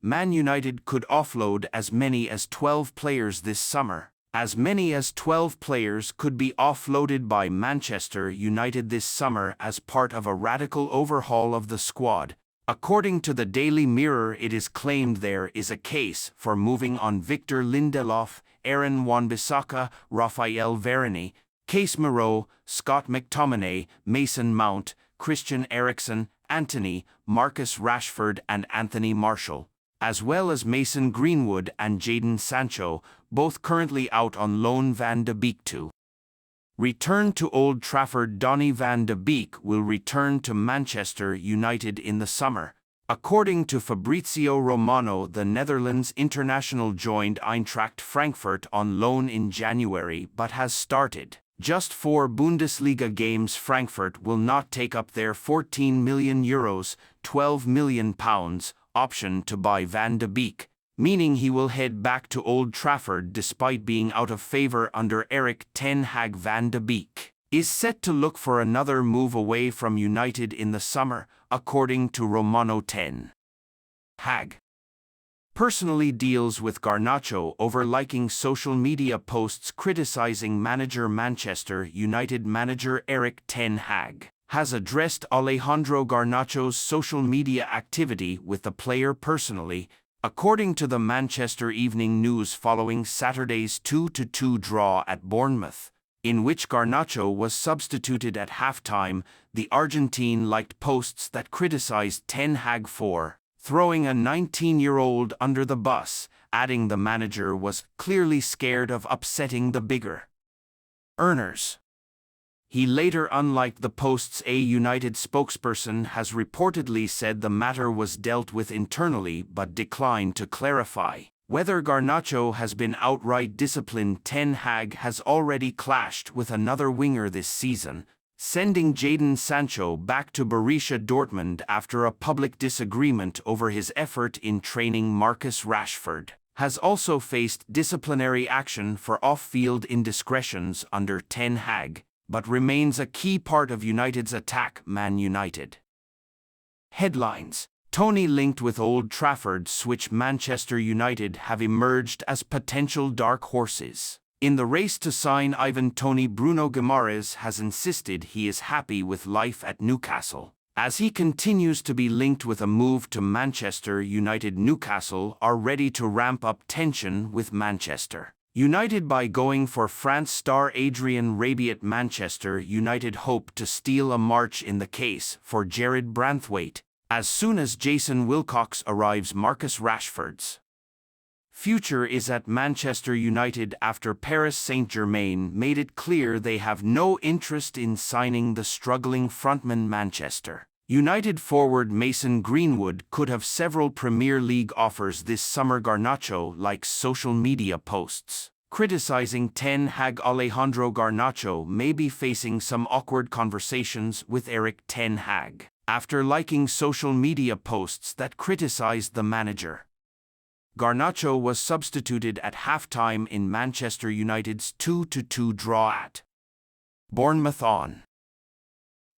Man United could offload as many as 12 players this summer. As many as 12 players could be offloaded by Manchester United this summer as part of a radical overhaul of the squad. According to the Daily Mirror, it is claimed there is a case for moving on Victor Lindelof, Aaron Wan-Bissaka, Raphael Varane, Casemiro, Scott McTominay, Mason Mount, Christian Eriksen, Antony, Marcus Rashford and Anthony Martial, as well as Mason Greenwood and Jadon Sancho, both currently out on loan. Van de Beek to return to Old Trafford. Donny van de Beek will return to Manchester United in the summer. According to Fabrizio Romano, the Netherlands international joined Eintracht Frankfurt on loan in January but has started just 4 Bundesliga games. Frankfurt will not take up their €14 million, £12 million option to buy Van de Beek, meaning he will head back to Old Trafford despite being out of favour under Erik ten Hag. Van de Beek is set to look for another move away from United in the summer, according to Romano. Ten Hag personally deals with Garnacho over liking social media posts criticizing manager. Manchester United manager Erik ten Hag has addressed Alejandro Garnacho's social media activity with the player personally, according to the Manchester Evening News following Saturday's 2-2 draw at Bournemouth, in which Garnacho was substituted at halftime. The Argentine liked posts that criticized Ten Hag for throwing a 19-year-old under the bus, adding the manager was clearly scared of upsetting the bigger earners. He later unliked the posts. A United spokesperson has reportedly said the matter was dealt with internally but declined to clarify whether Garnacho has been outright disciplined. Ten Hag has already clashed with another winger this season, sending Jadon Sancho back to Borussia Dortmund after a public disagreement over his effort in training. Marcus Rashford has also faced disciplinary action for off-field indiscretions under Ten Hag, but remains a key part of United's attack. Man United headlines: Toney linked with Old Trafford switch. Manchester United have emerged as potential dark horses in the race to sign Ivan Toney. Bruno Guimaraes has insisted he is happy with life at Newcastle, as he continues to be linked with a move to Manchester United. Newcastle are ready to ramp up tension with Manchester United by going for France star Adrien Rabiot. Manchester United hope to steal a march in the case for Jared Branthwaite as soon as Jason Wilcox arrives. Marcus Rashford's future is at Manchester United after Paris Saint-Germain made it clear they have no interest in signing the struggling frontman. Manchester United forward Mason Greenwood could have several Premier League offers this summer. Garnacho likes social media posts criticizing Ten Hag. Alejandro Garnacho may be facing some awkward conversations with Erik ten Hag after liking social media posts that criticized the manager. Garnacho was substituted at halftime in Manchester United's 2-2 draw at Bournemouth on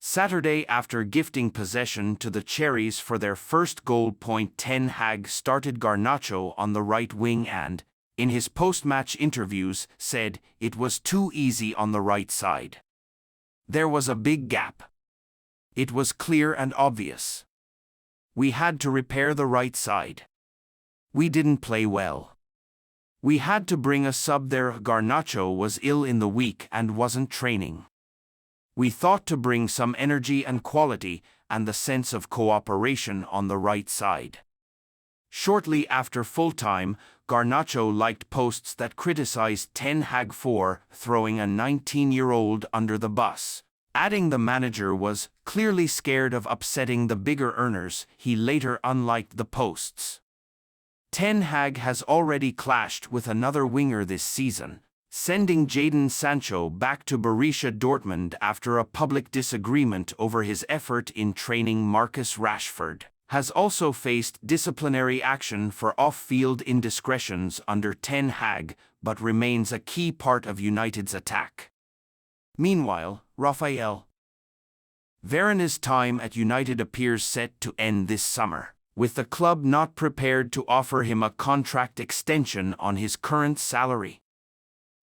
Saturday after gifting possession to the Cherries for their first goal. Ten Hag started Garnacho on the right wing and, in his post-match interviews, said it was too easy on the right side. There was a big gap. It was clear and obvious. We had to repair the right side. We didn't play well. We had to bring a sub there. Garnacho was ill in the week and wasn't training. We thought to bring some energy and quality and the sense of cooperation on the right side. Shortly after full-time, Garnacho liked posts that criticized Ten Hag for throwing a 19-year-old under the bus, adding the manager was clearly scared of upsetting the bigger earners. He later unliked the posts. Ten Hag has already clashed with another winger this season, sending Jadon Sancho back to Borussia Dortmund after a public disagreement over his effort in training. Marcus Rashford has also faced disciplinary action for off-field indiscretions under Ten Hag, but remains a key part of United's attack. Meanwhile, Raphael Varane's time at United appears set to end this summer. with the club not prepared to offer him a contract extension on his current salary.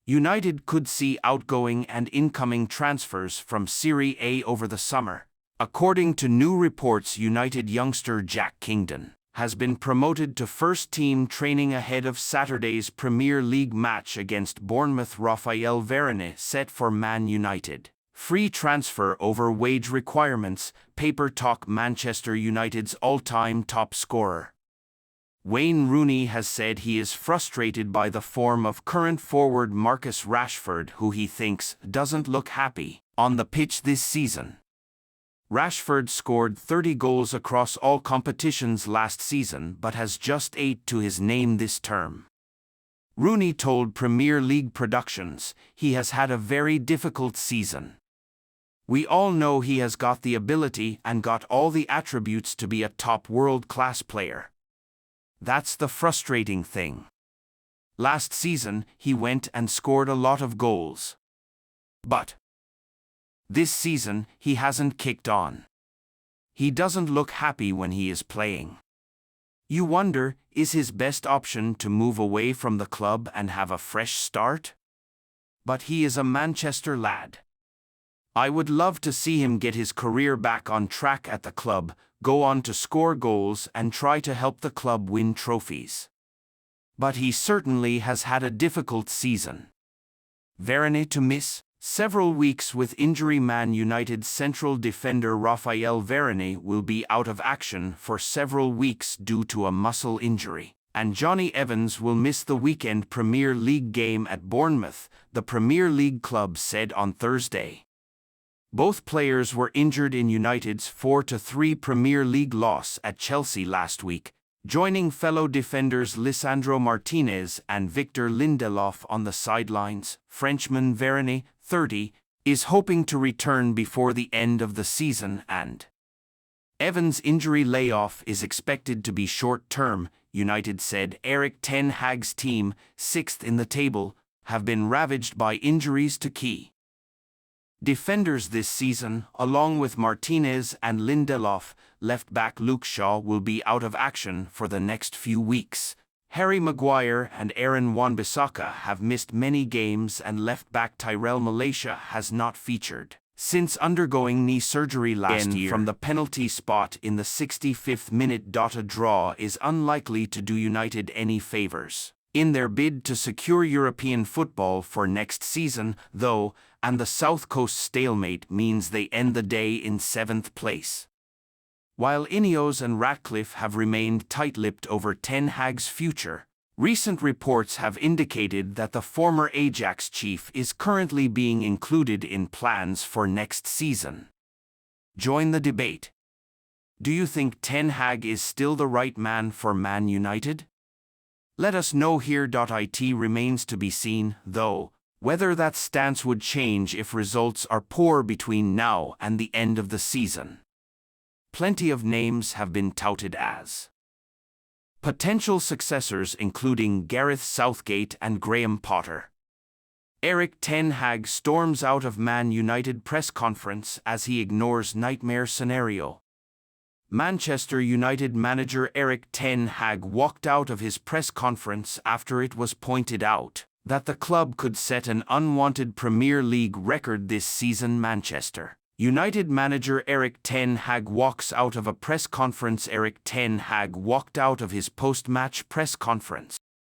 United could see outgoing and incoming transfers from Serie A over the summer. According to new reports, United youngster Jack Kingdon has been promoted to first-team training ahead of Saturday's Premier League match against Bournemouth. Raphael Varane set for Man United. Free transfer over wage requirements, Paper Talk. Manchester United's all-time top scorer Wayne Rooney has said he is frustrated by the form of current forward Marcus Rashford, who he thinks doesn't look happy on the pitch this season. Rashford scored 30 goals across all competitions last season but has just 8 to his name this term. Rooney told Premier League Productions he has had a very difficult season. We all know he has got the ability and got all the attributes to be a top world-class player. That's the frustrating thing. Last season, he went and scored a lot of goals. But this season, he hasn't kicked on. He doesn't look happy when he is playing. You wonder, is his best option to move away from the club and have a fresh start? But he is a Manchester lad. I would love to see him get his career back on track at the club, go on to score goals and try to help the club win trophies. But he certainly has had a difficult season. Varane to miss several weeks with injury. Man United's central defender Raphael Varane will be out of action for several weeks due to a muscle injury, and Johnny Evans will miss the weekend Premier League game at Bournemouth, the Premier League club said on Thursday. Both players were injured in United's 4-3 Premier League loss at Chelsea last week, joining fellow defenders Lisandro Martinez and Victor Lindelof on the sidelines. Frenchman Varane, 30, is hoping to return before the end of the season, and Evans' injury layoff is expected to be short-term, United said. Erik ten Hag's team, 6th in the table, have been ravaged by injuries to key defenders this season. Along with Martinez and Lindelof, left-back Luke Shaw will be out of action for the next few weeks. Harry Maguire and Aaron Wan-Bissaka have missed many games, and left-back Tyrell Malacia has not featured since undergoing knee surgery last year from the penalty spot in the 65th minute. A draw is unlikely to do United any favours in their bid to secure European football for next season, though, and the South Coast stalemate means they end the day in 7th place. While INEOS and Ratcliffe have remained tight-lipped over Ten Hag's future, recent reports have indicated that the former Ajax chief is currently being included in plans for next season. Join the debate. Do you think Ten Hag is still the right man for Man United? Let us know here. It remains to be seen, though, whether that stance would change if results are poor between now and the end of the season. Plenty of names have been touted as potential successors, including Gareth Southgate and Graham Potter. Erik ten Hag storms out of Man United press conference as he ignores nightmare scenario. Manchester United manager Erik ten Hag walked out of his press conference after it was pointed out that the club could set an unwanted Premier League record this season. Manchester United manager Erik ten Hag walks out of a press conference. Erik ten Hag walked out of his post-match press conference